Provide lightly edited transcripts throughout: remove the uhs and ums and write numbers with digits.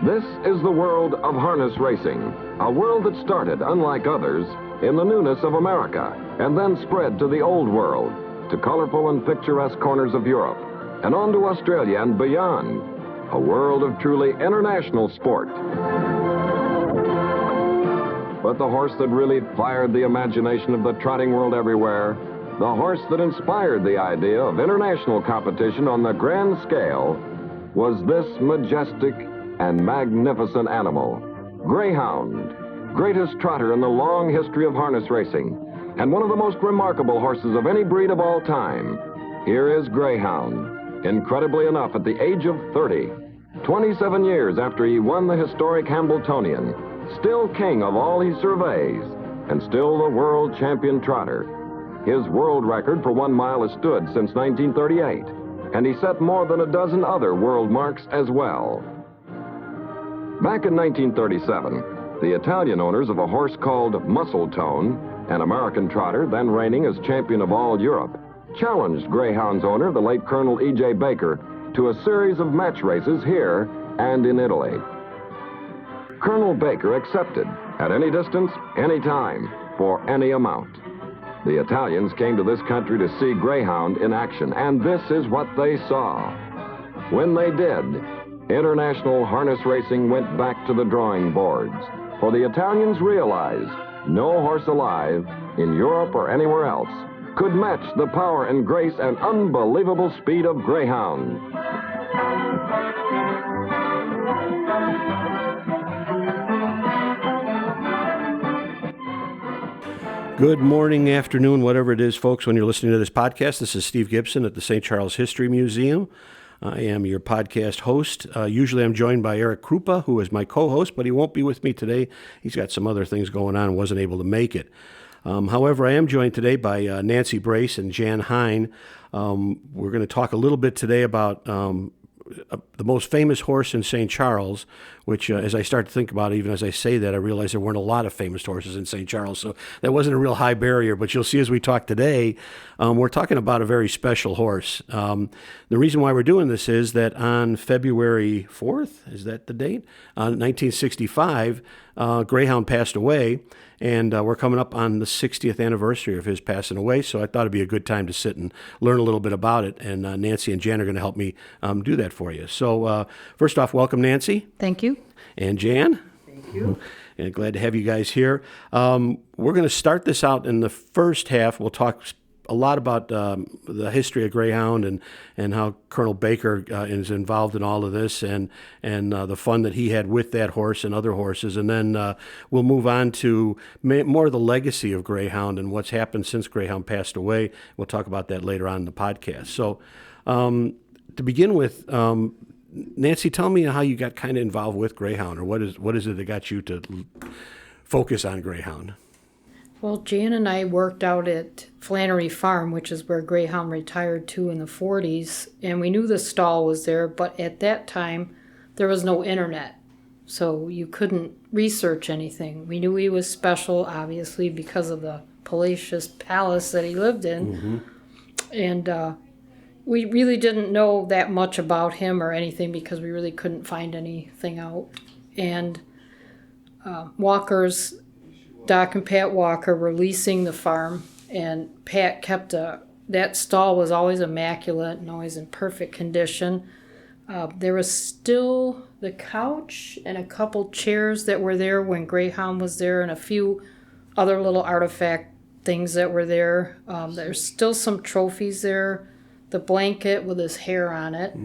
This is the world of harness racing, a world that started, unlike others, in the newness of America, and then spread to the old world, to colorful and picturesque corners of Europe, and on to Australia and beyond, a world of truly international sport. But the horse that really fired the imagination of the trotting world everywhere, the horse that inspired the idea of international competition on the grand scale, was this majestic and magnificent animal, Greyhound, greatest trotter in the long history of harness racing, and one of the most remarkable horses of any breed of all time. Here is Greyhound, incredibly enough, at the age of 30, 27 years after he won the historic Hambletonian, still king of all he surveys, and still the world champion trotter. His world record for 1 mile has stood since 1938, and he set more than a dozen other world marks as well. Back in 1937, the Italian owners of a horse called Muscle Tone, an American trotter then reigning as champion of all Europe, challenged Greyhound's owner, the late Colonel E.J. Baker, to a series of match races here and in Italy. Colonel Baker accepted at any distance, any time, for any amount. The Italians came to this country to see Greyhound in action, and this is what they saw. When they did, international harness racing went back to the drawing boards, for the Italians realized no horse alive, in Europe or anywhere else, could match the power and grace and unbelievable speed of Greyhound. Good morning, afternoon, whatever it is, folks, when you're listening to this podcast. This is Steve Gibson at the St. Charles History Museum. I am your podcast host. Usually I'm joined by Eric Krupa, who is my co-host, but he won't be with me today. He's got some other things going on and wasn't able to make it. However, I am joined today by Nancy Brace and Jan Hine. We're going to talk a little bit today about the most famous horse in St. Charles, which as I start to think about it, even as I say that, I realize there weren't a lot of famous horses in St. Charles, so that wasn't a real high barrier. But you'll see as we talk today, we're talking about a very special horse. The reason why we're doing this is that on February 4th, is that the date? 1965, Greyhound passed away, and we're coming up on the 60th anniversary of his passing away, so I thought it'd be a good time to sit and learn a little bit about it, and Nancy and Jan are going to help me do that for you. So first off, welcome, Nancy. Thank you. And Jan. Thank you. And glad to have you guys here. We're going to start this out in the first half. We'll talk a lot about the history of Greyhound and how Colonel Baker is involved in all of this and the fun that he had with that horse and other horses. And then we'll move on to more of the legacy of Greyhound and what's happened since Greyhound passed away. We'll talk about that later on in the podcast. So to begin with, Nancy, tell me how you got kind of involved with Greyhound, or what is it that got you to focus on Greyhound? Well, Jan and I worked out at Flannery Farm, which is where Greyhound retired to in the 40s, and we knew the stall was there, but at that time, there was no internet, so you couldn't research anything. We knew he was special, obviously, because of the palatial palace that he lived in, and we really didn't know that much about him or anything because we really couldn't find anything out. And Walker's, Doc and Pat Walker were leasing the farm, and Pat kept that stall was always immaculate and always in perfect condition. There was still the couch and a couple chairs that were there when Greyhound was there, and a few other little artifact things that were there. There's still some trophies there. The blanket with his hair on it,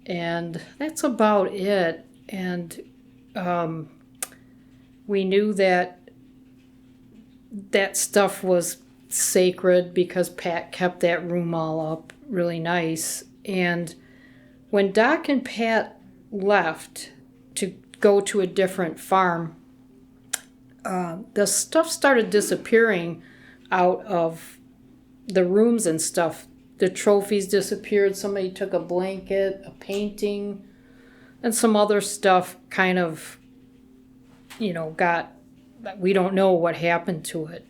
and that's about it. And we knew that stuff was sacred because Pat kept that room all up really nice. And when Doc and Pat left to go to a different farm, the stuff started disappearing out of the rooms and stuff. The trophies disappeared. Somebody took a blanket, a painting, and some other stuff kind of, we don't know what happened to it.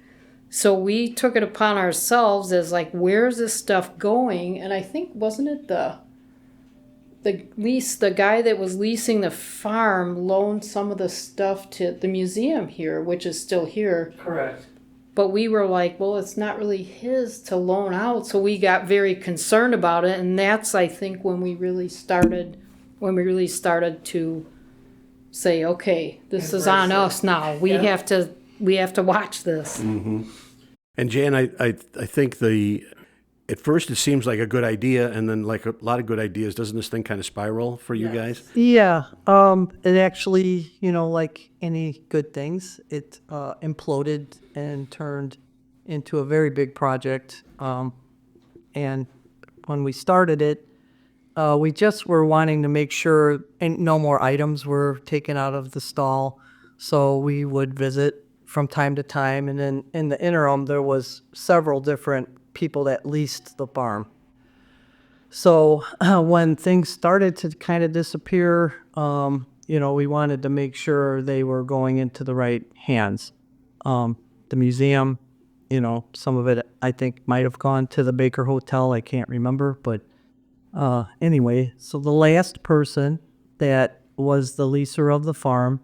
So we took it upon ourselves as like, where's this stuff going? And I think, wasn't it the guy that was leasing the farm loaned some of the stuff to the museum here, which is still here. Correct. But we were like, well, it's not really his to loan out, so we got very concerned about it, and that's, I think, when we really started to say, okay, this is on us now. We have to watch this. Mm-hmm. And Jan, I think at first it seems like a good idea, and then like a lot of good ideas, doesn't this thing kind of spiral for you guys? Yeah, it actually, like any good things, it imploded and turned into a very big project. And when we started it, we just were wanting to make sure and no more items were taken out of the stall. So we would visit from time to time. And then in the interim, there was several different people that leased the farm. So when things started to kind of disappear, we wanted to make sure they were going into the right hands. The museum, some of it I think might have gone to the Baker Hotel. I can't remember. But anyway, so the last person that was the leaser of the farm,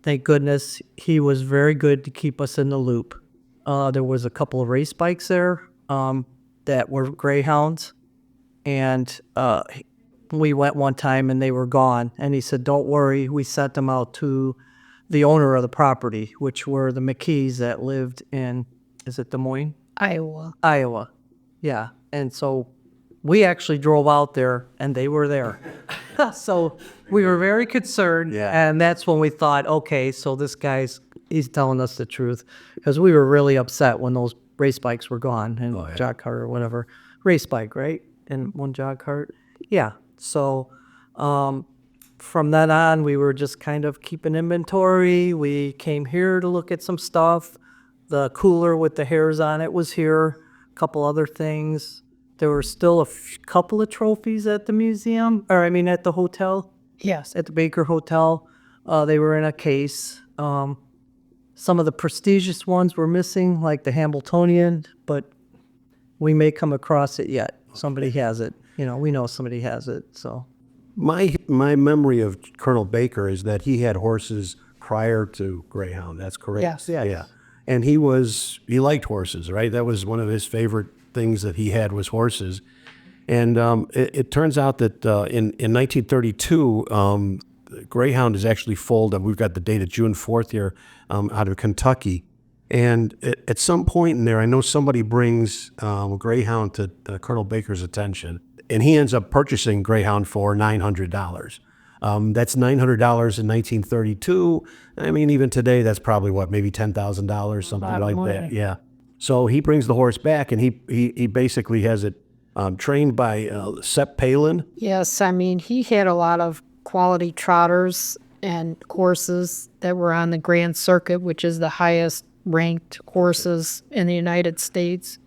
thank goodness, he was very good to keep us in the loop. There was a couple of race bikes there that were Greyhounds. And we went one time and they were gone. And he said, don't worry, we sent them out to the owner of the property, which were the McKees that lived in, is it Des Moines? Iowa. Yeah. And so we actually drove out there and they were there. So we were very concerned. Yeah. And that's when we thought, okay, so this he's telling us the truth. Because we were really upset when those race bikes were gone and jog cart or whatever. Race bike, right? And one jog cart. Yeah. So from then on, we were just kind of keeping inventory. We came here to look at some stuff. The cooler with the hairs on it was here. A couple other things. There were still a couple of trophies at the museum, at the hotel. Yes. At the Baker Hotel. They were in a case. Some of the prestigious ones were missing, like the Hamiltonian, but we may come across it yet. Somebody has it. We know somebody has it. So My memory of Colonel Baker is that he had horses prior to Greyhound. That's correct. Yes. Yeah. And he liked horses, right? That was one of his favorite things that he had was horses. And it turns out that in 1932, Greyhound is actually foaled. We've got the date of June 4th here out of Kentucky. And at some point in there, I know somebody brings Greyhound to Colonel Baker's attention, and he ends up purchasing Greyhound for $900. That's $900 in 1932. I mean, even today, that's probably maybe $10,000, something like that. Yeah. So he brings the horse back, and he basically has it trained by Sepp Palin. Yes, he had a lot of quality trotters and horses that were on the Grand Circuit, which is the highest ranked horses in the United States.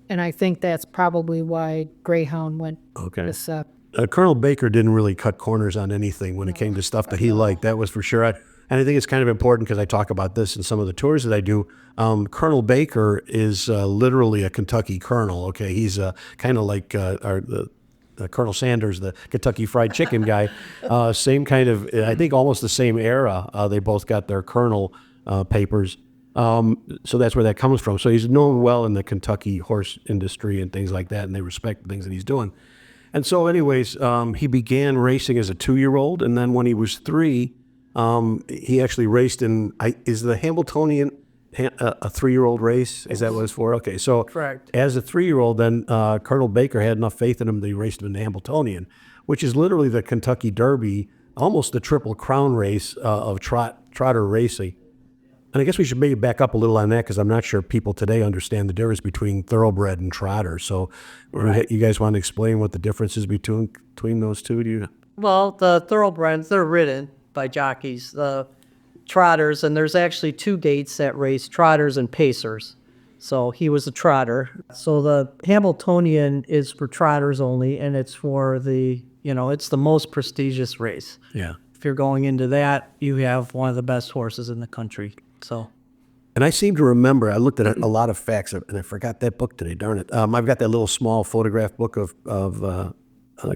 And I think that's probably why Greyhound went to Sepp. Colonel Baker didn't really cut corners on anything when it came to stuff that he liked. That was for sure. And I think it's kind of important because I talk about this in some of the tours that I do. Colonel Baker is literally a Kentucky colonel. Okay, he's kind of like Colonel Sanders, the Kentucky Fried Chicken guy. Same kind of, I think, almost the same era. They both got their colonel papers. So that's where that comes from. So he's known well in the Kentucky horse industry and things like that, and they respect the things that he's doing. And so anyways, he began racing as a 2-year-old, and then when he was 3, he actually raced is the Hamiltonian a 3-year-old race? Is that what it's for? Okay, so correct. As a 3-year-old, then Colonel Baker had enough faith in him that he raced him in the Hamiltonian, which is literally the Kentucky Derby, almost the Triple Crown race of trotter racing. And I guess we should maybe back up a little on that because I'm not sure people today understand the difference between thoroughbred and trotter. So you guys want to explain what the difference is between those two? Well, the thoroughbreds, they're ridden by jockeys. The trotters, and there's actually 2 gates that race trotters and pacers. So he was a trotter. So the Hamiltonian is for trotters only, and it's for it's the most prestigious race. Yeah. If you're going into that, you have one of the best horses in the country. So, and I seem to remember, I looked at a lot of facts, and I forgot that book today, darn it. I've got that little small photograph book of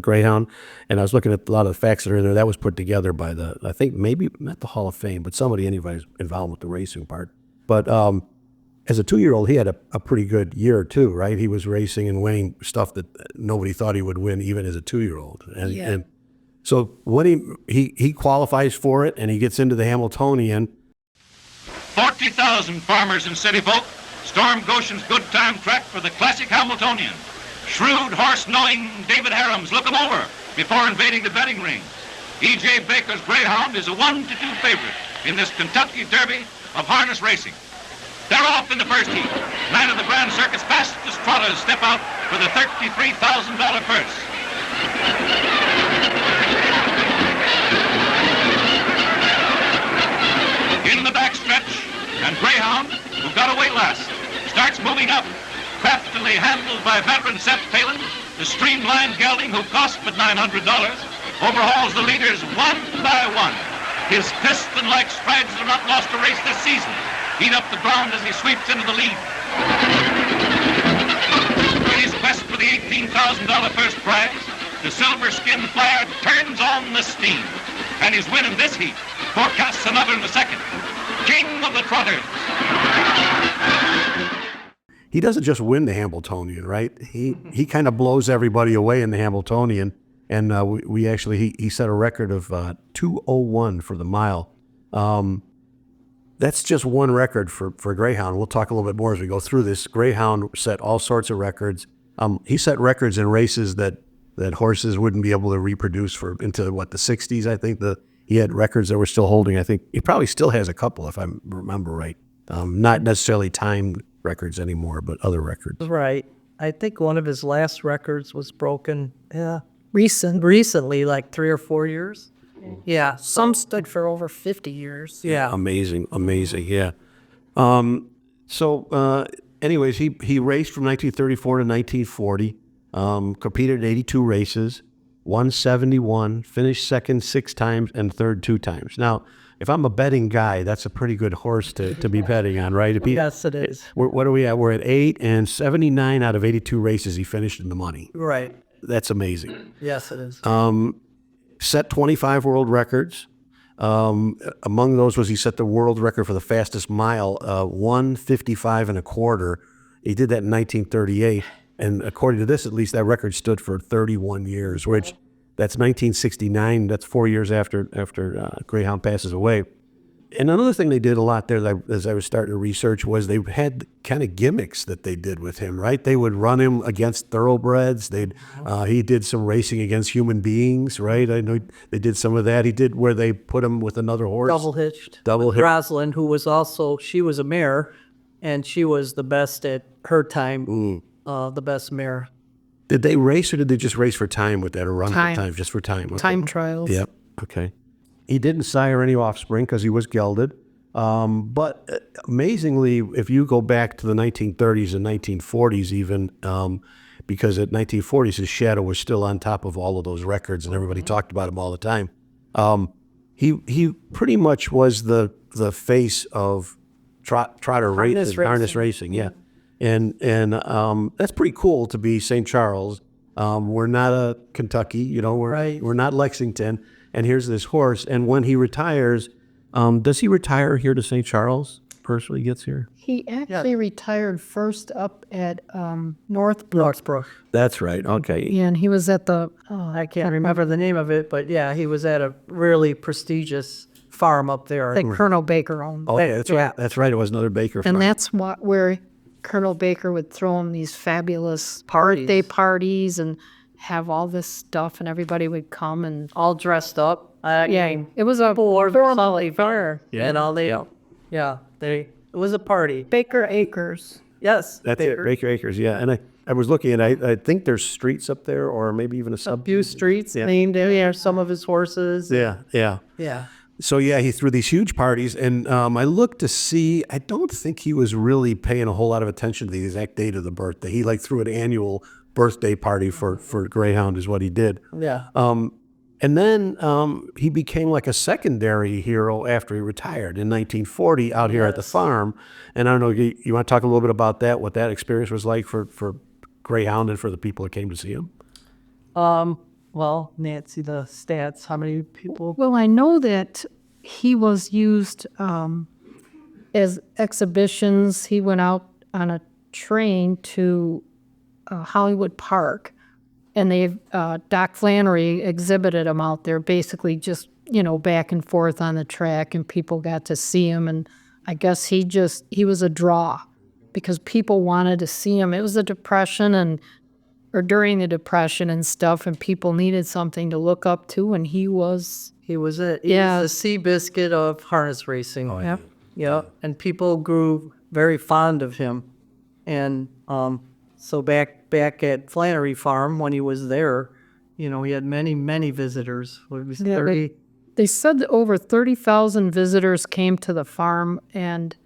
Greyhound, and I was looking at a lot of the facts that are in there. That was put together by I think maybe not the Hall of Fame, but somebody anybody's involved with the racing part. But as a 2-year-old, he had a pretty good year too, right? He was racing and winning stuff that nobody thought he would win, even as a 2-year-old. And so when he qualifies for it and he gets into the Hamiltonian. 40,000 farmers and city folk stormed Goshen's good time track for the classic Hamiltonian. Shrewd, horse-knowing David Harums look 'em over before invading the betting ring. E.J. Baker's Greyhound is a 1-2 favorite in this Kentucky Derby of harness racing. They're off in the first heat. 9 of the Grand Circuit's fastest trotters step out for the $33,000 purse. In the backstretch, and Greyhound, who got away last, starts moving up, craftily handled by veteran Seth Palin. The streamlined gelding, who cost but $900, overhauls the leaders one by one. His piston-like strides are not lost a race this season. Heat up the ground as he sweeps into the lead. In his quest for the $18,000 first prize, the silver-skinned flyer turns on the steam, and his win in this heat forecasts another in the second. King of the Trotters. He doesn't just win the Hamiltonian, right? He kind of blows everybody away in the Hamiltonian, and he set a record of 2:01 for the mile. That's just one record for Greyhound. We'll talk a little bit more as we go through this. Greyhound set all sorts of records. He set records in races that horses wouldn't be able to reproduce for into the 60s. I think he had records that were still holding. I think he probably still has a couple, if I remember right. Not necessarily timed records anymore, but other records. Right. I think one of his last records was broken Recently, like 3 or 4 years. Yeah. some stood for over 50 years. Yeah. Amazing, yeah. Anyways, he raced from 1934 to 1940, competed in 82 races, won 71, finished second 6 times, and third 2 times. Now, if I'm a betting guy, that's a pretty good horse to be betting on, right? Yes, it is. What are we at? We're at 8, and 79 out of 82 races he finished in the money. Right. That's amazing. Yes, it is. Set 25 world records. Among those he set the world record for the fastest mile, 1:55 1/4. He did that in 1938, and according to this, at least that record stood for 31 years, which that's 1969. That's 4 years after Greyhound passes away. And another thing they did a lot there, as I was starting to research, was they had kind of gimmicks that they did with him, right? They would run him against thoroughbreds. He did some racing against human beings, right? I know they did some of that. He did where they put him with another horse. Double hitched. Rosalind, who was she was a mare, and she was the best at her time, the best mare. Did they race, or did they just race for time with that, or run Time. for time? Just for time. Okay. Time trials. Yep. Okay. He didn't sire any offspring because he was gelded. But amazingly, if you go back to the 1930s and 1940s even, because at 1940s his shadow was still on top of all of those records and everybody talked about him all the time. He pretty much was the face of trotter harness racing. Yeah. And that's pretty cool to be St. Charles. We're not a Kentucky, we're not Lexington. And here's this horse. And when he retires, does he retire here to St. Charles? Personally gets here? He actually retired first up at Northbrook. That's right. Okay. Yeah, and he was at the, I can't remember the name of it, but yeah, he was at a really prestigious farm up there. that Colonel Baker owned. Oh, yeah, that's right. That's right. It was another Baker farm. And that's where Colonel Baker would throw him these fabulous birthday parties and have all this stuff, and everybody would come and all dressed up. it was a family fair. And all it was a party. Baker Acres. Yes, That's it, Baker Acres, yeah. And I was looking, and I think there's streets up there, or maybe even a few streets named after some of his horses. Yeah. So, he threw these huge parties, and I looked to see, I don't think he was really paying a whole lot of attention to the exact date of the birthday. He threw an annual birthday party for Greyhound is what he did. Yeah. And then he became like a secondary hero after he retired in 1940 out here at the farm. And I don't know, you want to talk a little bit about that, what that experience was like for Greyhound and for the people that came to see him? well, Nancy, the stats, how many people? Well, I know that he was used as exhibitions. He went out on a train to Hollywood Park, and Doc Flannery exhibited him out there, basically just, back and forth on the track, and people got to see him. And I guess he was a draw because people wanted to see him. It was the Depression or during the Depression and stuff, and people needed something to look up to, and he was He was the Seabiscuit of harness racing. Oh, Yep. Yeah, and people grew very fond of him. And so back at Flannery Farm, when he was there, he had many visitors. What was it, 30? They said that over 30,000 visitors came to the farm, and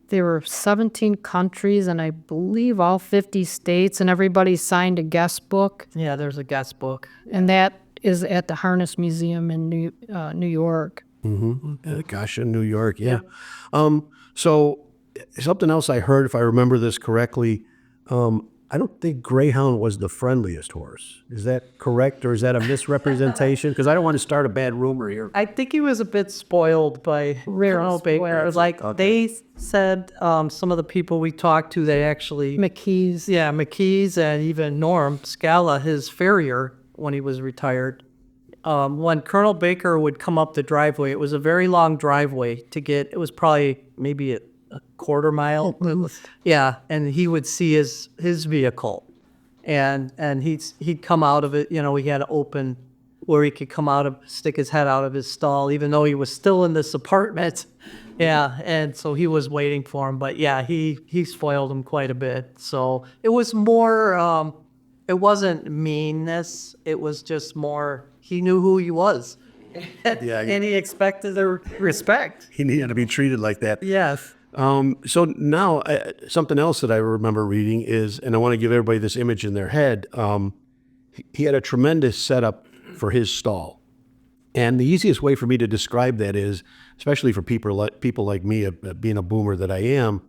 there were 17 countries, and I believe all 50 states, and everybody signed a guest book, Yeah, there's a guest book. and that is at the Harness Museum in New York. Gosh, in New York, yeah. So something else I heard, if I remember this correctly, I don't think Greyhound was the friendliest horse. Is that correct, or is that a misrepresentation? Because I don't want to start a bad rumor here. I think he was a bit spoiled by Colonel Baker. Like they said, some of the people we talked to, they actually McKee's and even Norm Scala, his farrier, when he was retired. When Colonel Baker would come up the driveway, it was a very long driveway to get. It was probably maybe a quarter mile. Yeah, and he would see his vehicle, and he'd come out of it. He had an open where he could stick his head out of his stall, even though he was still in this apartment. Yeah, and so he was waiting for him. But yeah, he spoiled him quite a bit. So it was more. It wasn't meanness. It was just more. He knew who he was. Yeah, And he expected the respect. he needed to be treated like that. Yes. So now, something else that I remember reading is, and I want to give everybody this image in their head, he had a tremendous setup for his stall. And the easiest way for me to describe that is, especially for people like me, being a boomer that I am,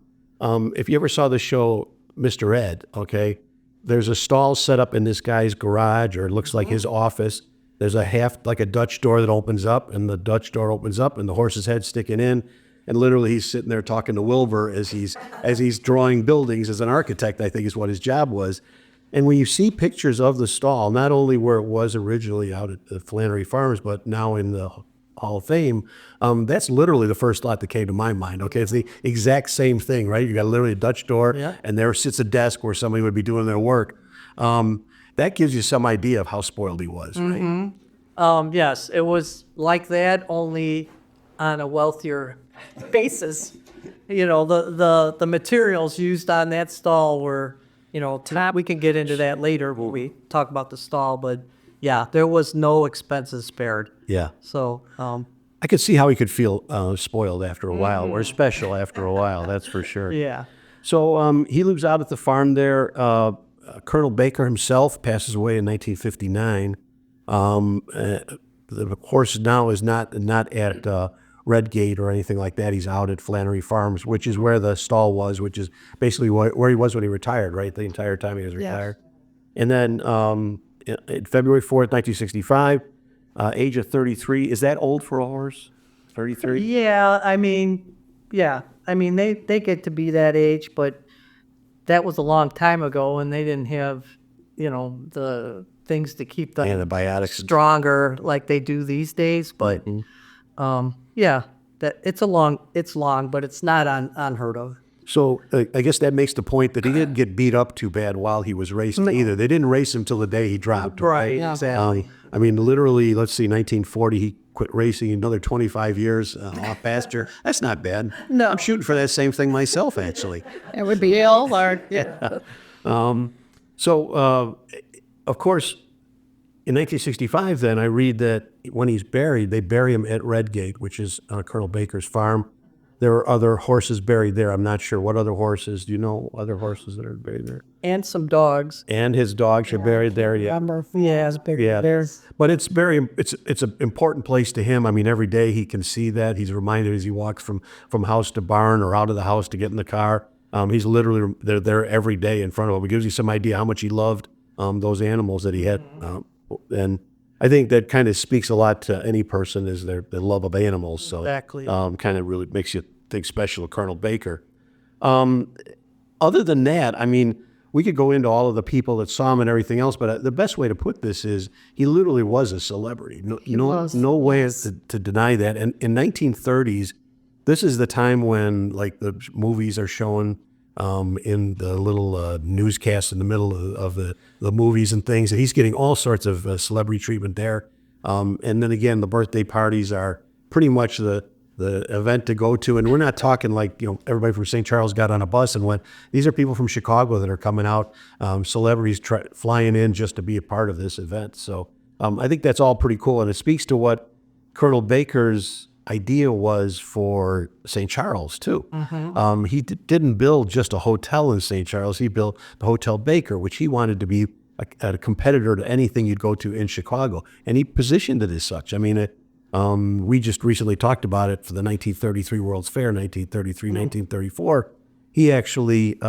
if you ever saw the show Mr. Ed, okay, there's a stall set up in this guy's garage, or it looks like his office. There's like a Dutch door that opens up, and the Dutch door opens up, and the horse's head sticking in. And literally he's sitting there talking to Wilbur as he's drawing buildings as an architect, I think is what his job was. And when you see pictures of the stall, not only where it was originally out at the Flannery Farms, but now in the Hall of Fame, that's literally the first thought that came to my mind. Okay, it's the exact same thing, right? You got literally a Dutch door, and there sits a desk where somebody would be doing their work. That gives you some idea of how spoiled he was, right? Yes, it was like that, only on a wealthier basis. The materials used on that stall were, we can get into that later when we talk about the stall, but yeah, there was no expenses spared. Yeah. So, I could see how he could feel spoiled after a while, or special after a while, that's for sure. yeah. So he lives out at the farm there. Colonel Baker himself passes away in 1959. The horse now is not at Redgate or anything like that. He's out at Flannery Farms, which is where the stall was, which is basically where he was when he retired, right? The entire time he was retired. And then February 4th, 1965, age of 33. Is that old for a horse? 33? Yeah, I mean, they get to be that age, but that was a long time ago, and they didn't have, the things to keep them Antibiotics. stronger like they do these days. But that it's long, but it's not unheard of. So I guess that makes the point that he didn't get beat up too bad while he was racing either. They didn't race him till the day he dropped. Right, exactly. I mean, literally, let's see, 1940, he quit racing, another 25 years off pasture. That's not bad. No. I'm shooting for that same thing myself, actually. It would be ill, or So, of course, in 1965, then, I read that when he's buried, they bury him at Redgate, which is Colonel Baker's farm. There are other horses buried there. I'm not sure what other horses. Do you know other horses that are buried there? And some dogs. And his dogs are buried there. Yeah. It's buried there. But it's an important place to him. I mean, every day he can see that. He's reminded as he walks from house to barn or out of the house to get in the car. He's literally they're there every day in front of him. It gives you some idea how much he loved those animals that he had And I think that kind of speaks a lot to any person is their love of animals. So Exactly. kind of really makes you think special of Colonel Baker. Other than that, I mean, we could go into all of the people that saw him and everything else, but the best way to put this is he literally was a celebrity. No way to deny that. And in 1930s, this is the time when like the movies are showing in the little newscast in the middle of the movies and things. And he's getting all sorts of celebrity treatment there. And then again, the birthday parties are pretty much the event to go to. And we're not talking like, everybody from St. Charles got on a bus and went. These are people from Chicago that are coming out, celebrities flying in just to be a part of this event. So I think that's all pretty cool. And it speaks to what Colonel Baker's idea was for St. Charles, too. He didn't build just a hotel in St. Charles. He built the Hotel Baker, which he wanted to be a competitor to anything you'd go to in Chicago. And he positioned it as such. I mean, we just recently talked about it for the 1933 World's Fair, 1933, 1934. He actually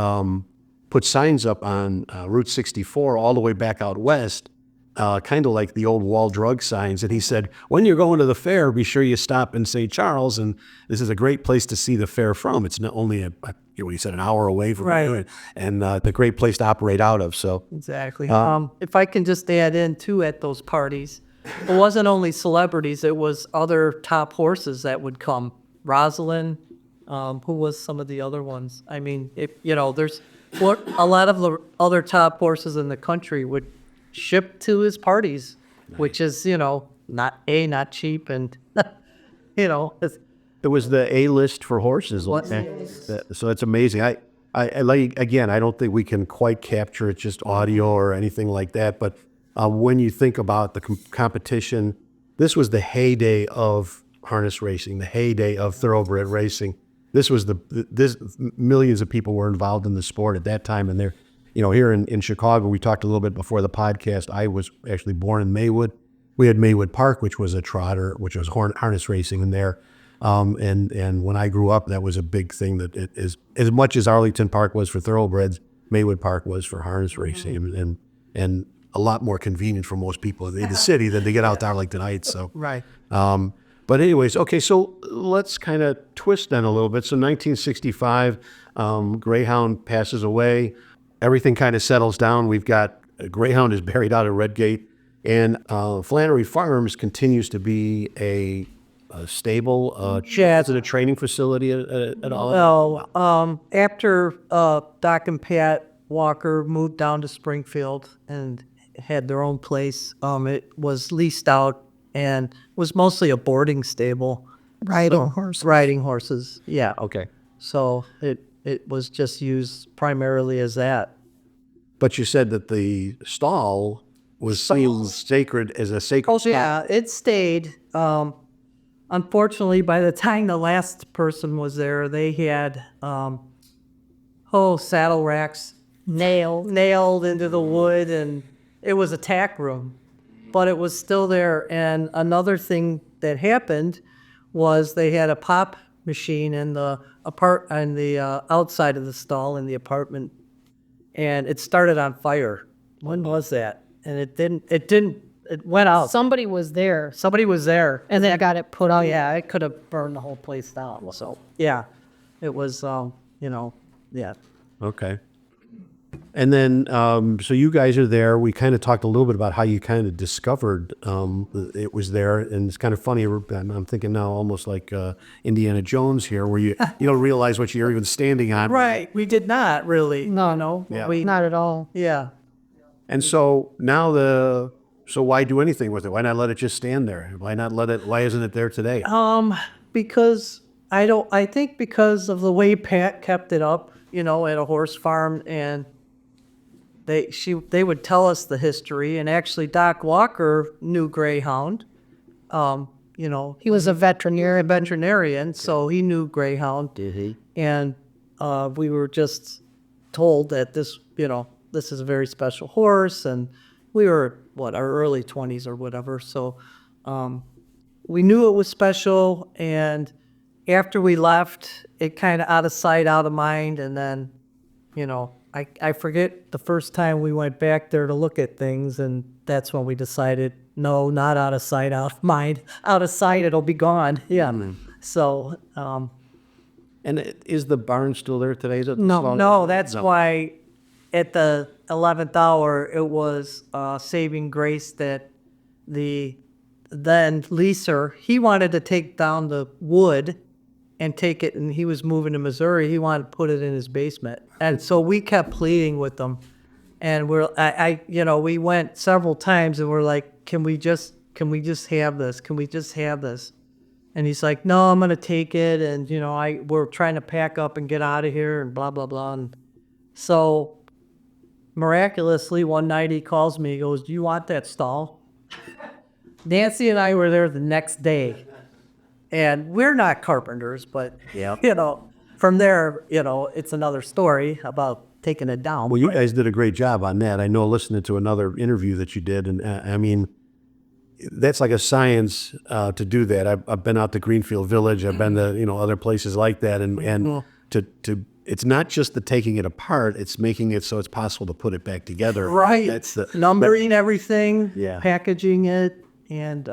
put signs up on Route 64 all the way back out west, kind of like the old wall drug signs. And he said, when you're going to the fair, be sure you stop in St. Charles. And this is a great place to see the fair from. It's not only he said an hour away from here, and a great place to operate out of. So Exactly. If I can just add in too, at those parties, it wasn't only celebrities, it was other top horses that would come. Rosalind, who was some of the other ones. I mean, there's a lot of the other top horses in the country would ship to his parties, which is, not cheap. And, it was the A list for horses. So it's amazing. I like, again, I don't think we can quite capture it just audio or anything like that. But when you think about the competition, this was the heyday of harness racing, the heyday of thoroughbred racing. This was millions of people were involved in the sport at that time. And they're, here in Chicago, we talked a little bit before the podcast. I was actually born in Maywood. We had Maywood Park, which was a trotter, which was harness racing in there. And when I grew up, that was a big thing. That it is as much as Arlington Park was for thoroughbreds, Maywood Park was for harness racing, and a lot more convenient for most people in the city than to get out to Arlington Heights. So right. But anyways, okay, so let's kind of twist then a little bit. So 1965, Greyhound passes away. Everything kind of settles down. We've got Greyhound is buried out at Redgate, and Flannery Farms continues to be a stable. Is it a training facility at all? Well, after Doc and Pat Walker moved down to Springfield and had their own place, it was leased out and was mostly a boarding stable. Riding horses, yeah. Okay. So it was just used primarily as that. But you said that the stall was sacred as a sacred. Oh, yeah, it stayed. Unfortunately, by the time the last person was there, they had saddle racks nailed into the wood, and it was a tack room, but it was still there. And another thing that happened was they had a pop machine in the outside of the stall in the apartment, and it started on fire. When was that? And it went out. Somebody was there, and they got it put out. Yeah, it could have burned the whole place down. So yeah, it was, yeah. Okay. And then, so you guys are there. We kind of talked a little bit about how you kind of discovered it was there. And it's kind of funny. I'm thinking now almost like Indiana Jones here, where you don't realize what you're even standing on. Right. We did not really. No. Yeah. Not at all. Yeah. And so now so why do anything with it? Why not let it just stand there? Why isn't it there today? Because I think because of the way Pat kept it up, at a horse farm, and they would tell us the history, and actually Doc Walker knew Greyhound. He was a veterinarian. So he knew Greyhound. Did he? And we were just told that this is a very special horse, and we were our early 20s or whatever. So we knew it was special, and after we left, it kind of out of sight, out of mind, and then I forget the first time we went back there to look at things, and that's when we decided, no, not out of sight, out of mind. Out of sight, it'll be gone. Yeah. So, And is the barn still there today? Is it no, that's why at the 11th hour, it was saving grace that the then leaser, he wanted to take down the wood and take it, and he was moving to Missouri. He wanted to put it in his basement. And so we kept pleading with them. And we went several times and we're like, can we just have this? Can we just have this? And he's like, no, I'm going to take it. And, we're trying to pack up and get out of here and blah, blah, blah. And so miraculously, one night he calls me, he goes, do you want that stall? Nancy and I were there the next day. And we're not carpenters, but, from there, it's another story about taking it down. Well, you guys did a great job on that. I know listening to another interview that you did, and I mean, that's like a science to do that. I've been out to Greenfield Village. I've been to other places like that, and to it's not just the taking it apart; it's making it so it's possible to put it back together. Right. That's the numbering everything, Yeah. packaging it, and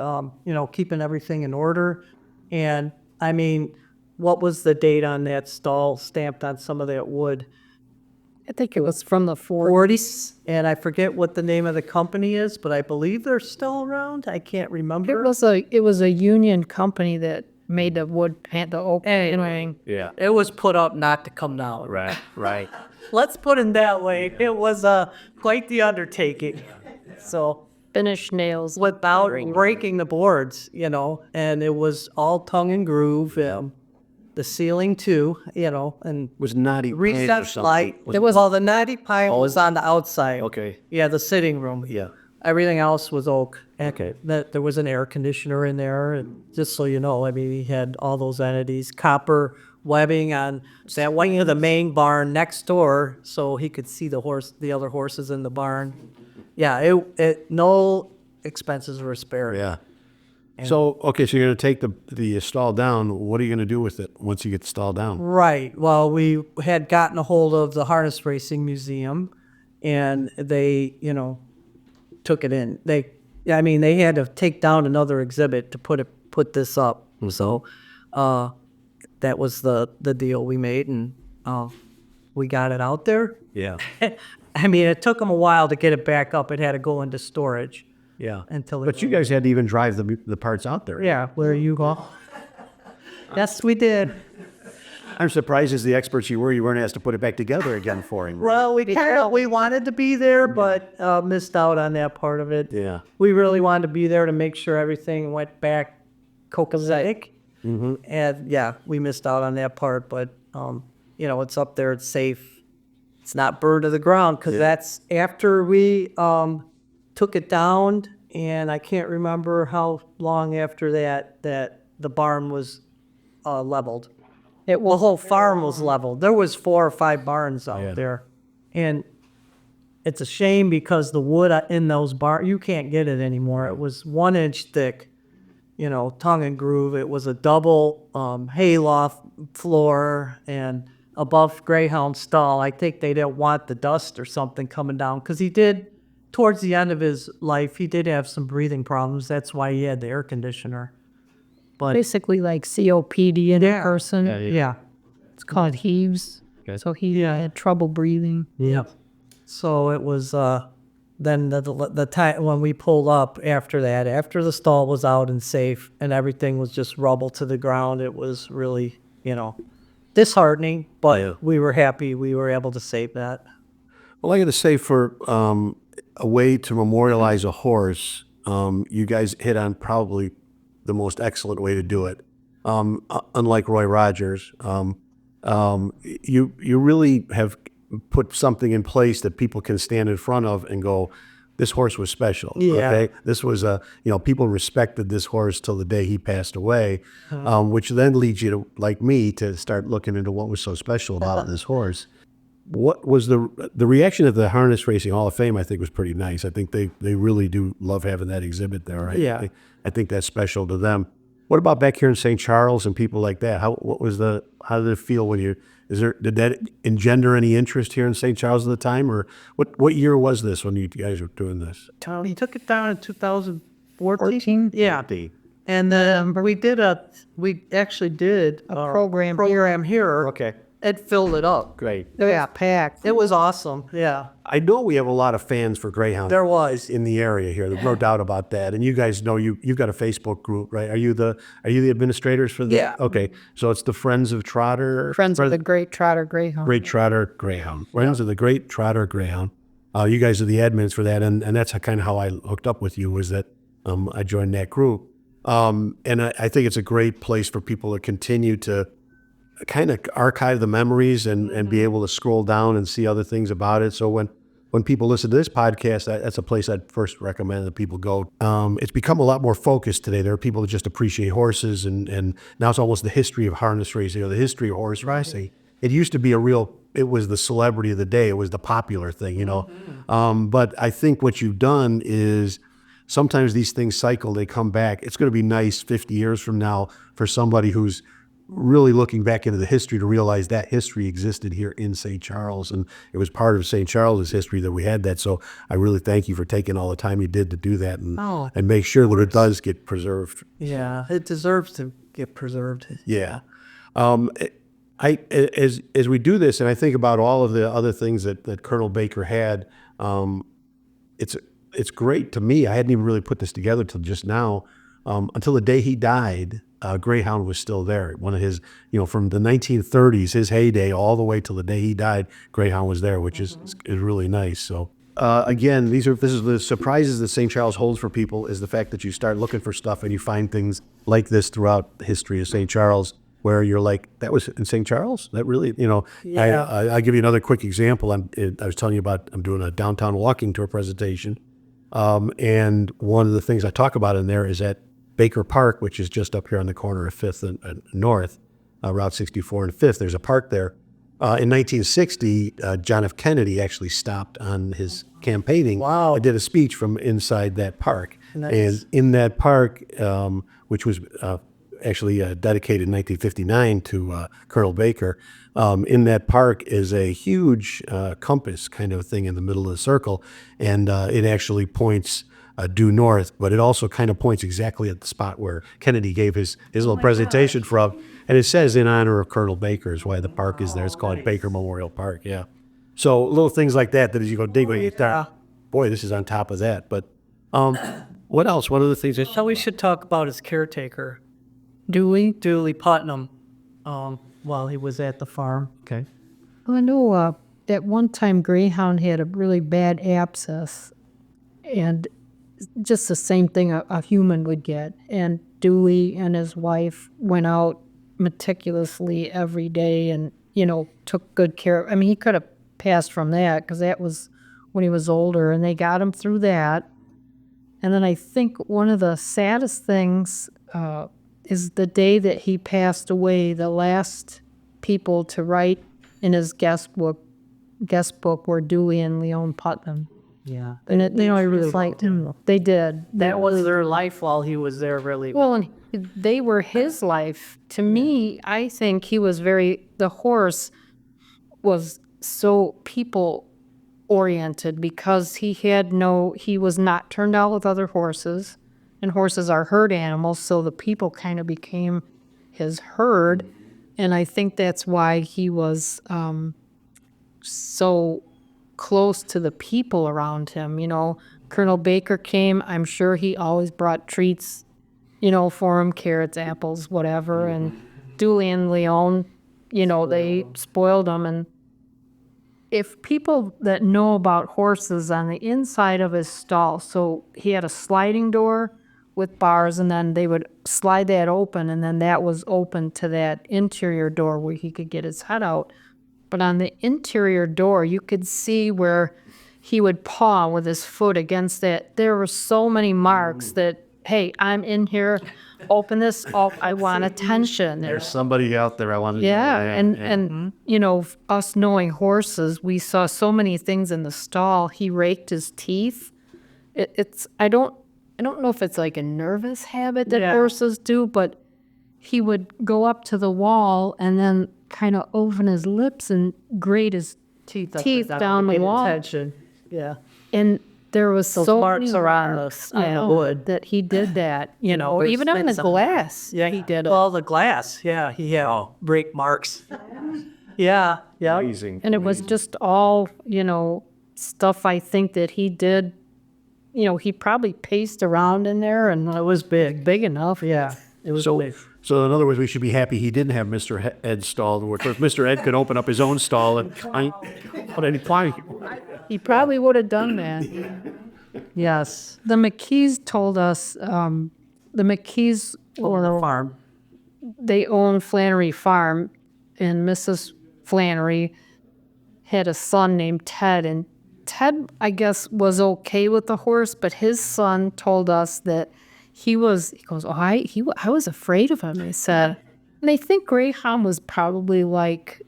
keeping everything in order. And I mean, what was the date on that stall stamped on some of that wood? I think it was from the 40s. 40s, and I forget what the name of the company is, but I believe they're still around. I can't remember. It was a union company that made the wood the oak anyway. Yeah. It was put up not to come down. Right. Let's put it that way. It was quite the undertaking. So Finished nails. without breaking the boards, and it was all tongue and groove. The ceiling too, and Was naughty paint or recessed something? light. The natty pine was on the outside. Okay. Yeah, the sitting room. Yeah. Everything else was oak. Okay. There was an air conditioner in there, and just so you know, I mean, he had all those entities, copper webbing on that wing of the main barn next door, so he could see the other horses in the barn. Yeah, no expenses were spared. Yeah. So you're going to take the stall down. What are you going to do with it once you get the stall down? Right. Well, we had gotten a hold of the Harness Racing Museum, and they, took it in. They had to take down another exhibit to put this up. So, that was the deal we made, and we got it out there. Yeah. I mean, it took them a while to get it back up. It had to go into storage. Yeah. But you guys had to even drive the parts out there. Yeah, where you go. Yes, we did. I'm surprised, as the experts you weren't asked to put it back together again for him. Well, we wanted to be there, but missed out on that part of it. Yeah. We really wanted to be there to make sure everything went back copacetic. Mm-hmm. And yeah, we missed out on that part, but it's up there, it's safe. It's not burned to the ground, because that's after we took it down, and I can't remember how long after that the barn was leveled. The whole farm was leveled. There was 4 or 5 barns out there, and it's a shame because the wood in those barns, you can't get it anymore. It was 1 inch thick, tongue and groove. It was a double hayloft floor, and above Greyhound stall. I think they didn't want the dust or something coming down, because he did, towards the end of his life, he did have some breathing problems. That's why he had the air conditioner. But Basically like COPD in a person. yeah. It's called heaves. Okay. So he had trouble breathing. Yep. So it was then the time when we pulled up after that, after the stall was out and safe and everything was just rubble to the ground, it was really, disheartening, but we were happy we were able to save that. Well, I got to say, for a way to memorialize a horse, you guys hit on probably the most excellent way to do it. Unlike Roy Rogers, you really have put something in place that people can stand in front of and go, this horse was special. Yeah. Okay, this was people respected this horse till the day he passed away, which then leads you to, like me, to start looking into what was so special about this horse. What was the reaction of the Harness Racing Hall of Fame? I think was pretty nice. I think they really do love having that exhibit there. I think that's special to them. What about back here in St. Charles and people like that? How did it feel when Did that engender any interest here in St. Charles at the time, or what year was this when you guys were doing this? He took it down in 2014. Yeah. And then we actually did a program here. Okay. It filled it up. Great. Yeah, packed. It was awesome. Yeah. I know we have a lot of fans for Greyhound. There was. In the area here. There's no doubt about that. And you guys know you've got a Facebook group, right? Are you the administrators for the? Yeah. Okay. So it's the Friends of Trotter. Friends of the Great Trotter Greyhound. Great Trotter Greyhound. Friends of the Great Trotter Greyhound. You guys are the admins for that, and that's kind of how I hooked up with you. Was that I joined that group, and I think it's a great place for people to continue to kind of archive the memories and be able to scroll down and see other things about it. So when people listen to this podcast, that's a place I'd first recommend that people go. It's become a lot more focused today. There are people that just appreciate horses, and now it's almost the history of harness racing or the history of horse racing. It used to be it was the celebrity of the day. It was the popular thing, you know. But I think what you've done is sometimes these things cycle, they come back. It's going to be nice 50 years from now for somebody who's really looking back into the history to realize that history existed here in St. Charles, and it was part of St. Charles's history that we had that. So I really thank you for taking all the time you did to do that and make sure that it does get preserved. Yeah, it deserves to get preserved. Yeah. As we do this, and I think about all of the other things that Colonel Baker had, it's great to me. I hadn't even really put this together till just now. Until the day he died, Greyhound was still there. One of his, from the 1930s, his heyday, all the way till the day he died, Greyhound was there, which is really nice. So again, this is the surprises that St. Charles holds for people, is the fact that you start looking for stuff and you find things like this throughout the history of St. Charles, where you're like, that was in St. Charles? That really, Yeah. I'll give you another quick example. I was telling you about, I'm doing a downtown walking tour presentation. And one of the things I talk about in there is at Baker Park, which is just up here on the corner of 5th and North, Route 64 and 5th. There's a park there. In 1960, John F. Kennedy actually stopped on his campaigning. Wow. I did a speech from inside that park. Nice. And in that park, which was actually dedicated in 1959 to Colonel Baker, in that park is a huge compass kind of thing in the middle of the circle. And it actually points due north, but it also kind of points exactly at the spot where Kennedy gave his little presentation from. And it says in honor of Colonel Baker is why the park is there. It's called Baker Memorial Park, yeah. So little things like that as you go dig, boy, this is on top of that. But what else? What other things? So we should talk about his caretaker, Dewey. Dooley Putnam, while he was at the farm. Okay. Well, I know at one time Greyhound had a really bad abscess, and just the same thing a human would get. And Dewey and his wife went out meticulously every day and, took good care. I mean, he could have passed from that because that was when he was older, and they got him through that. And then I think one of the saddest things is the day that he passed away, the last people to write in his guest book were Dewey and Leon Putnam. Yeah. And I really liked him. They did. That was their life while he was there, really. Well, and they were his life. To me, I think he was the horse was so people-oriented because he was not turned out with other horses, and horses are herd animals, so the people kind of became his herd, and I think that's why he was so close to the people around him. Colonel Baker came, I'm sure he always brought treats, for him, carrots, apples, whatever, and Dewey and Leon, they spoiled him. And if people that know about horses, on the inside of his stall, so he had a sliding door with bars, and then they would slide that open, and then that was open to that interior door where he could get his head out. But on the interior door, you could see where he would paw with his foot against that. There were so many marks that, hey, I'm in here, open this up, I want attention. There's somebody out there I want to Yeah, know. and us knowing horses, we saw so many things in the stall. He raked his teeth. I don't know if it's like a nervous habit that horses do, but he would go up to the wall and then kind of open his lips and grate his Teeth down the wall. Attention. Yeah. And there was Those so marks many around marks, the wood. that he did that, always even on the makes them- glass. Yeah, he did it. Well, the glass. Yeah, he had break marks. Yeah. Amazing. And it was just all, stuff I think that he did. He probably paced around in there, and It was big. big enough. Yeah. It was So, big. so in other words, we should be happy he didn't have Mr. Ed's stall. Where if Mr. Ed could open up his own stall and put any He probably would have done that. Yes. The McKees told us, the McKees, Or farm. they own Flannery Farm, and Mrs. Flannery had a son named Ted, and Ted, I guess, was okay with the horse, but his son told us that he goes, I was afraid of him, he said. And I think Greyhound was probably like,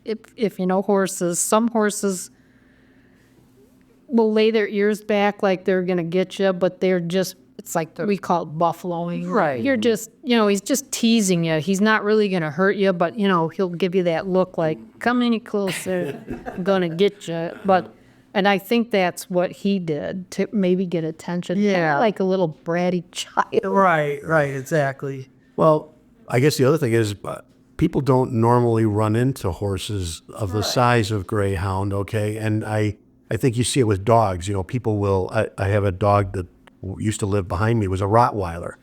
if you know horses, some horses will lay their ears back like they're going to get you, but they're just, it's like we call it buffaloing. Right. You're just, he's just teasing you. He's not really going to hurt you, but, he'll give you that look like, come any closer, I'm going to get you. And I think that's what he did to maybe get attention. Yeah. Like a little bratty child. Right, exactly. Well, I guess the other thing is people don't normally run into horses of the size of Greyhound, okay? And I think you see it with dogs. People will. I have a dog that used to live behind me. It was a Rottweiler,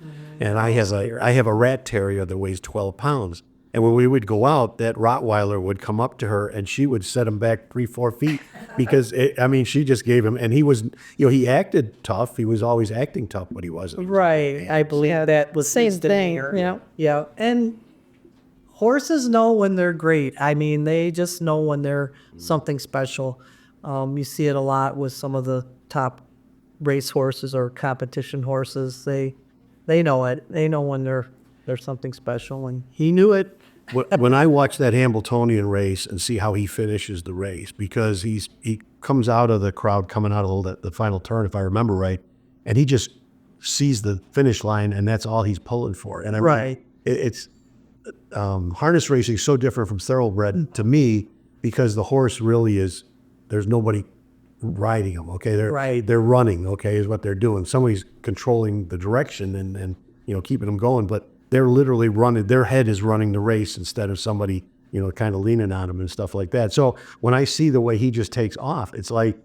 and I have a rat terrier that weighs 12 pounds. And when we would go out, that Rottweiler would come up to her, and she would set him back 3-4 feet because she just gave him. And he was, he acted tough. He was always acting tough, but he wasn't. Right. I believe that was Same his thing, demeanor. Yeah. And horses know when they're great. They just know when they're something special. You see it a lot with some of the top race horses or competition horses. They know it. They know when they're something special, and he knew it. When I watch that Hambletonian race and see how he finishes the race, because he comes out of the crowd coming out of the final turn, if I remember right, and he just sees the finish line, and that's all he's pulling for. And Right. It's harness racing is so different from thoroughbred to me because the horse really is. There's nobody riding them. Okay, they're running. Okay, is what they're doing. Somebody's controlling the direction and keeping them going, but they're literally running. Their head is running the race instead of somebody, kind of leaning on them and stuff like that. So when I see the way he just takes off, it's like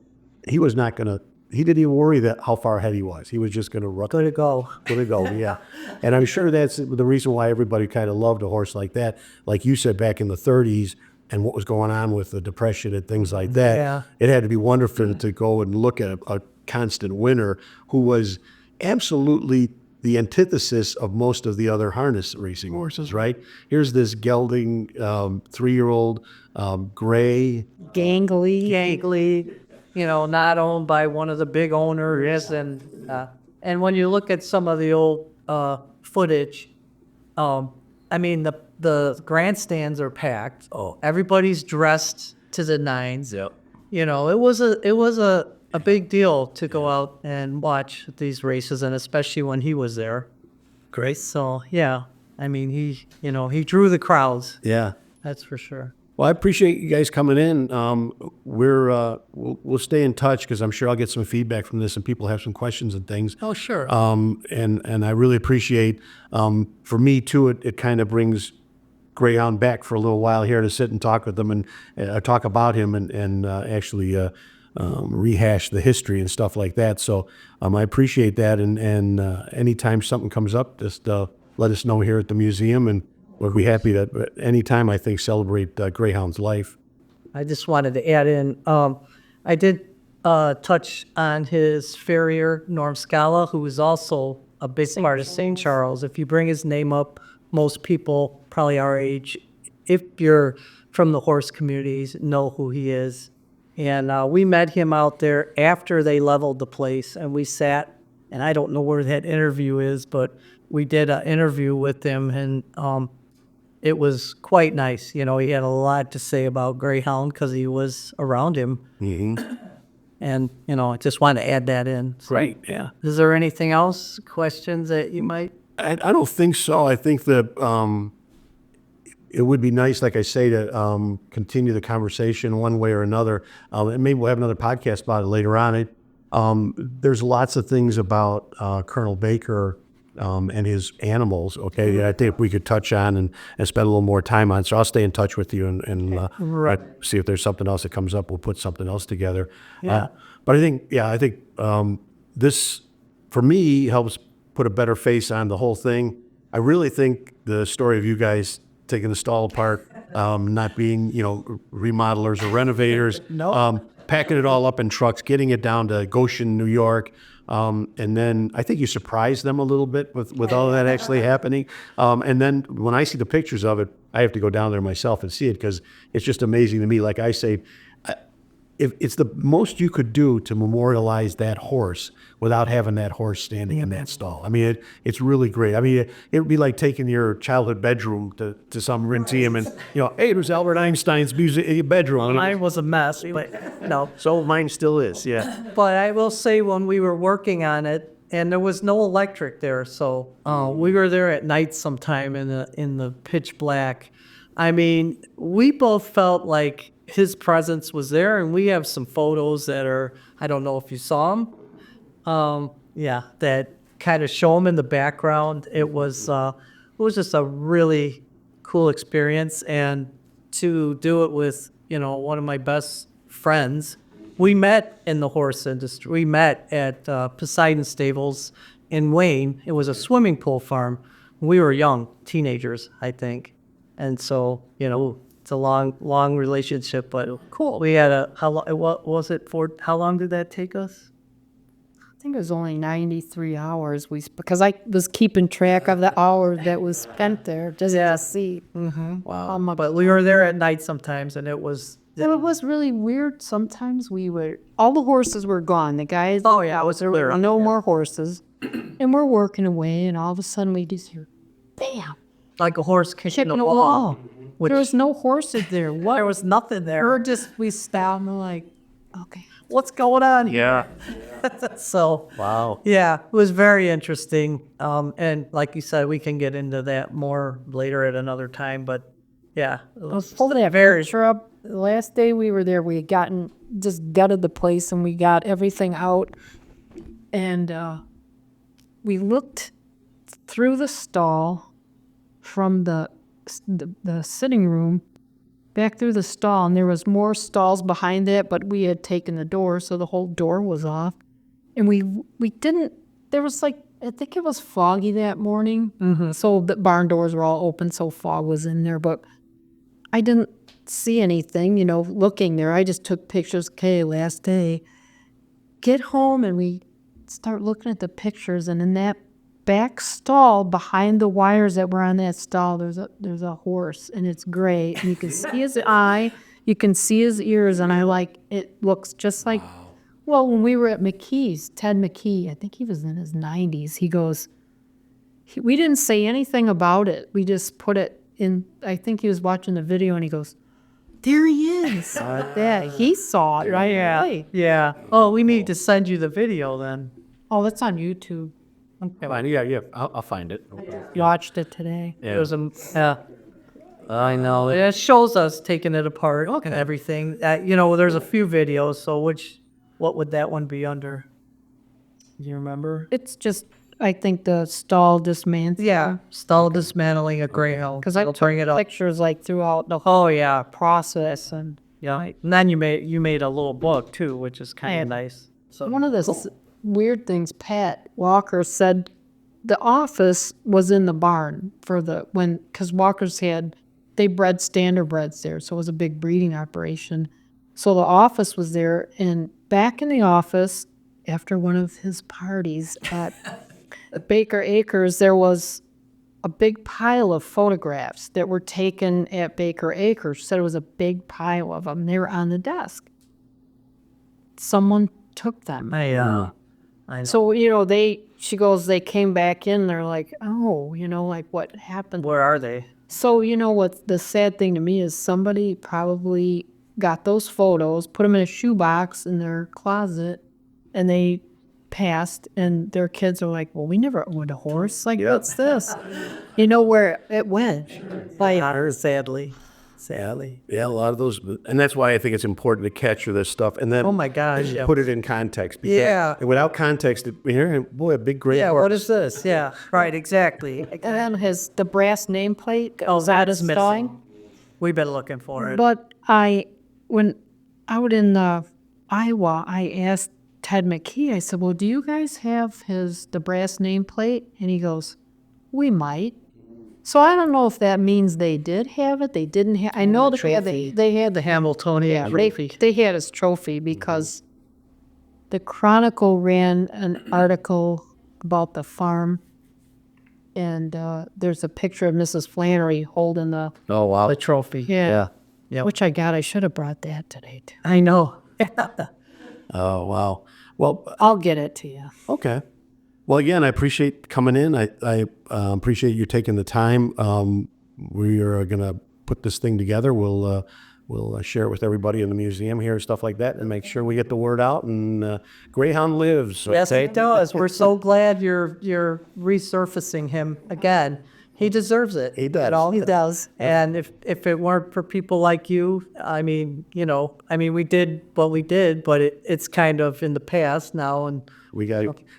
he didn't even worry that how far ahead he was. He was just going to run. Good to go. Good to go, yeah. And I'm sure that's the reason why everybody kind of loved a horse like that. Like you said, back in the 30s and what was going on with the Depression and things like that. Yeah. It had to be wonderful to go and look at a constant winner who was absolutely the antithesis of most of the other harness racing horses, right? Here's this gelding 3-year-old gray. Gangly. Not owned by one of the big owners. And when you look at some of the old footage, the grandstands are packed. Oh, everybody's dressed to the nines. Yep. It was a big deal to go out and watch these races, and especially when he was there. Great. So yeah, he drew the crowds. Yeah. That's for sure. Well, I appreciate you guys coming in. We'll stay in touch because I'm sure I'll get some feedback from this and people have some questions and things. Oh, sure. And I really appreciate, for me too, it kind of brings Greyhound back for a little while here to sit and talk with them and talk about him and actually rehash the history and stuff like that. So I appreciate that. And anytime something comes up, just let us know here at the museum, and we'll be happy to anytime, I think, celebrate Greyhound's life. I just wanted to add in, I did touch on his farrier, Norm Scala, who is also a big part of St. Charles. If you bring his name up, most people probably our age, if you're from the horse communities, know who he is. And we met him out there after they leveled the place, and we sat, and I don't know where that interview is, but we did an interview with him, and it was quite nice. He had a lot to say about Greyhound because he was around him. Mm-hmm. And, I just want to add that in. Great, yeah. Is there anything else, questions that you might? I don't think so. I think that it would be nice, like I say, to continue the conversation one way or another. And maybe we'll have another podcast about it later on. There's lots of things about Colonel Baker and his animals, okay, that I think we could touch on and spend a little more time on. So I'll stay in touch with you and see if there's something else that comes up. We'll put something else together. Yeah. But I think this, for me, helps put a better face on the whole thing. I really think the story of you guys taking the stall apart, not being, remodelers or renovators, packing it all up in trucks, getting it down to Goshen, New York, and then I think you surprised them a little bit with all of that actually happening. And then when I see the pictures of it, I have to go down there myself and see it because it's just amazing to me. Like I say, if it's the most you could do to memorialize that horse without having that horse standing in that stall. I mean, it's really great. I mean, it would be like taking your childhood bedroom to some museum and, hey, there's Albert Einstein's bedroom. Mine was a mess, but no. So mine still is, yeah. But I will say when we were working on it, and there was no electric there, so we were there at night sometime in the pitch black. I mean, we both felt like his presence was there, and we have some photos that are, I don't know if you saw them, that kind of show him in the background. It was just a really cool experience, and to do it with, one of my best friends. We met in the horse industry. We met at Poseidon Stables in Wayne. It was a swimming pool farm. We were young, teenagers, I think. And so, it's a long relationship, but cool. We had how long did that take us? I think it was only 93 hours. Because I was keeping track of the hours that was spent there just to see. Mm-hmm. Wow. How much. But we were there at night sometimes, and it was really weird. Sometimes all the horses were gone. The guys. Oh yeah, it was there were no more horses, and we're working away, and all of a sudden we just hear, bam, like a horse kicking a a wall. There was no horses there. What? There was nothing there. We stopped and we're like, okay, what's going on? Yeah. So, wow. Yeah, it was very interesting. And like you said, we can get into that more later at another time. But yeah, I was holding that picture up. The last day we were there, we had just gutted the place and we got everything out. And we looked through the stall from the sitting room back through the stall, and there was more stalls behind that, but we had taken the door, so the whole door was off. And we didn't, there was I think it was foggy that morning, so the barn doors were all open, so fog was in there, but I didn't see anything, looking there. I just took pictures. Okay, last day. Get home, and we start looking at the pictures, and in that back stall behind the wires that were on that stall, there's a horse, and it's gray, and you can see his eye, you can see his ears, and it looks just like, well, when we were at McKee's, Ted McKee, I think he was in his 90s, he goes, we didn't say anything about it, we just put it in, I think he was watching the video, and he goes, there he is. Yeah, he saw it, right? Yeah. Oh, we need to send you the video then. Oh, that's on YouTube. Yeah, I'll find it. You watched it today. Yeah. It was I know. It shows us taking it apart and everything. There's a few videos, so what would that one be under? Do you remember? It's just, I think, the stall dismantling. Yeah, stall dismantling a Greyhound. Because I will bring it up. Pictures throughout the process, and and then you made a little book too, which is kind of nice. So one of the weird things, Pat Walker said, the office was in the barn because Walker's they bred standardbreds there, so it was a big breeding operation. So the office was there, and back in the office, after one of his parties at Baker Acres, there was a big pile of photographs that were taken at Baker Acres. Said it was a big pile of them. They were on the desk. Someone took them. I know. So, she goes, they came back in, they're like, oh, what happened? Where are they? So, what the sad thing to me is somebody probably got those photos, put them in a shoebox in their closet, and they passed, and their kids are like, well, we never owned a horse. Like, what's this? You know where it went? By Sadly. Yeah, a lot of those, and that's why I think it's important to capture this stuff and then Oh my gosh, yeah. put it in context. Because Yeah. without context, boy, a big great. Yeah, what is this? Yeah, right, exactly. And then the brass nameplate. Oh, that is installing. missing. We've been looking for it. But when out in Iowa, I asked Ted McKee, I said, well, do you guys have the brass nameplate? And he goes, we might. So I don't know if that means they did have it, they didn't have. I know they had the Hamiltonian trophy. They had his trophy because the Chronicle ran an article about the farm, and there's a picture of Mrs. Flannery holding the trophy. yeah, Yep. which I should have brought that today too. I know. Oh, wow. Well, I'll get it to you. okay. Well, again, I appreciate coming in. I appreciate you taking the time. We are going to put this thing together. We'll share it with everybody in the museum here and stuff like that, and make sure we get the word out. And Greyhound lives. Yes, okay? it does. We're so glad you're resurfacing him again. He deserves it. He does. He does. And if it weren't for people like you, we did what we did, but it's kind of in the past now. And We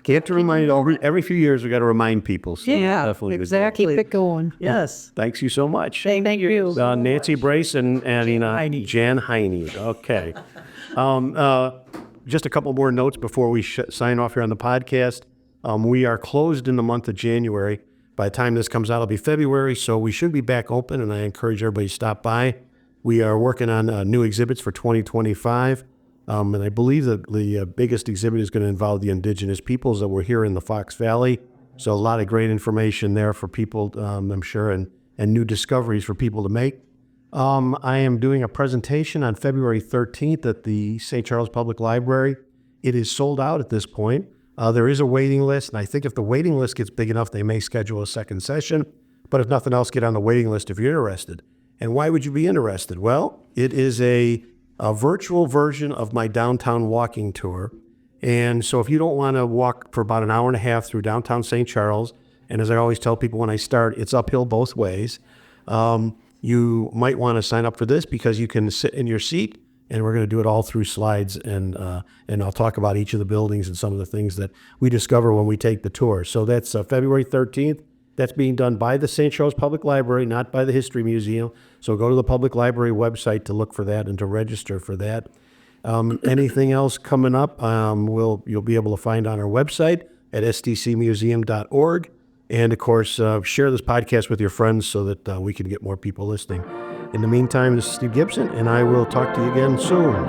can't remind every few years. We got to remind people. So yeah, definitely exactly. Keep it going. Yes. Thanks you so much. Thank you. Nancy Brace and Heine. Jan Heine. Okay. Just a couple more notes before we sign off here on the podcast. We are closed in the month of January. By the time this comes out, it'll be February, so we should be back open, and I encourage everybody to stop by. We are working on new exhibits for 2025, and I believe that the biggest exhibit is going to involve the indigenous peoples that were here in the Fox Valley. So a lot of great information there for people, I'm sure, and new discoveries for people to make. I am doing a presentation on February 13th at the St. Charles Public Library. It is sold out at this point. There is a waiting list, and I think if the waiting list gets big enough, they may schedule a second session. But if nothing else, get on the waiting list if you're interested. And why would you be interested? Well, it is a virtual version of my downtown walking tour. And so if you don't want to walk for about an hour and a half through downtown St. Charles, and as I always tell people when I start, it's uphill both ways, you might want to sign up for this because you can sit in your seat, and we're going to do it all through slides, and I'll talk about each of the buildings and some of the things that we discover when we take the tour. So that's February 13th. That's being done by the St. Charles Public Library, not by the History Museum. So go to the Public Library website to look for that and to register for that. Anything else coming up, you'll be able to find on our website at stcmuseum.org. And, of course, share this podcast with your friends so that we can get more people listening. In the meantime, this is Steve Gibson, and I will talk to you again soon.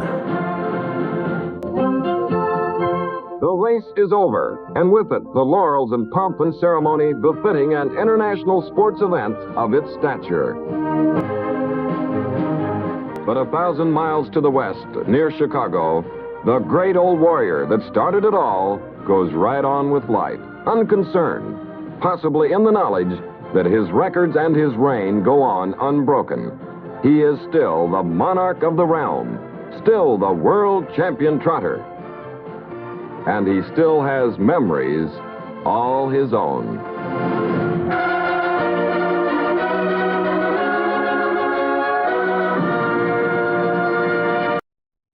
The race is over, and with it, the laurels and pomp and ceremony befitting an international sports event of its stature. But 1,000 miles to the west, near Chicago, the great old warrior that started it all goes right on with life, unconcerned, possibly in the knowledge that his records and his reign go on unbroken. He is still the monarch of the realm, still the world champion trotter. And he still has memories all his own.